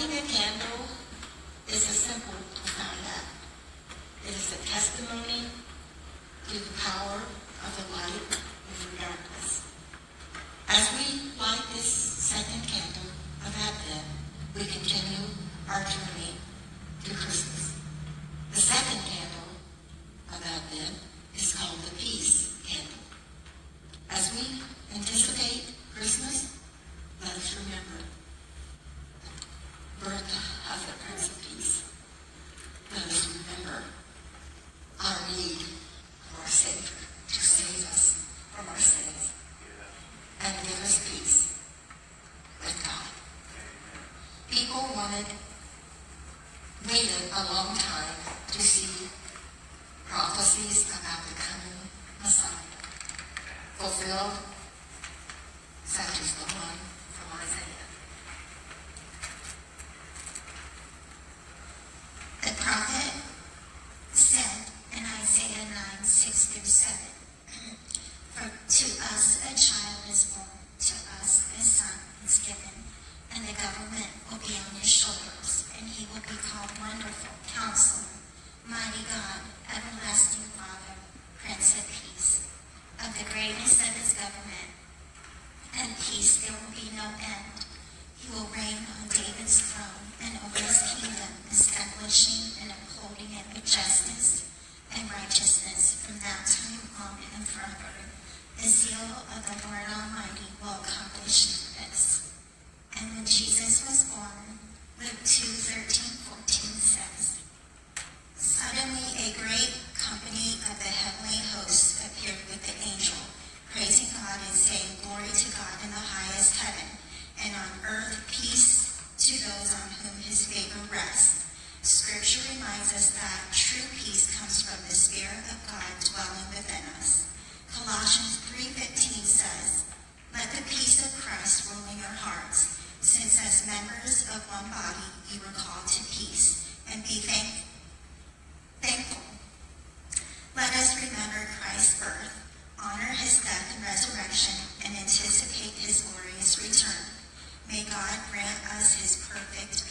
Lighting a candle is a simple, profound act. It is a testimony to the power of the light over darkness. As we light this second candle of Advent, we continue our journey to Christmas. The second candle of Advent is called the Peace Candle. As we anticipate Christmas, let us remember the birth of the Prince of Peace. Let us remember our need for our Savior to save us from our sins and give us peace with God. People waited a long time to see prophecies about the coming Messiah fulfilled, such as the one from Isaiah. The prophet said in Isaiah 9:6-7, "For to us a child is born, to us a son is given, and the government will be on his shoulders, and he will be called Wonderful Counselor, Mighty God, Everlasting Father, Prince of Peace. Of the greatness of his government and peace there will be no end. He will reign on David's throne and over his kingdom, establishing and upholding it with justice and righteousness from that time on and forever. The zeal of the Lord Almighty will accomplish this." And when Jesus was born, Luke 2:13-14 says, "Suddenly a great company of the heavenly hosts appeared with the angel, praising God and saying, 'Glory to God in the highest heaven, and on earth peace to those on whom his favor rests.'" Scripture reminds us that true peace comes from the Spirit of God dwelling within us. Colossians 3:15 says, "Let the peace of Christ rule in your hearts, since as members of one body you were called to peace, and be thankful. Let us remember Christ's birth, honor his death and resurrection, and anticipate his glorious return. May God grant us his perfect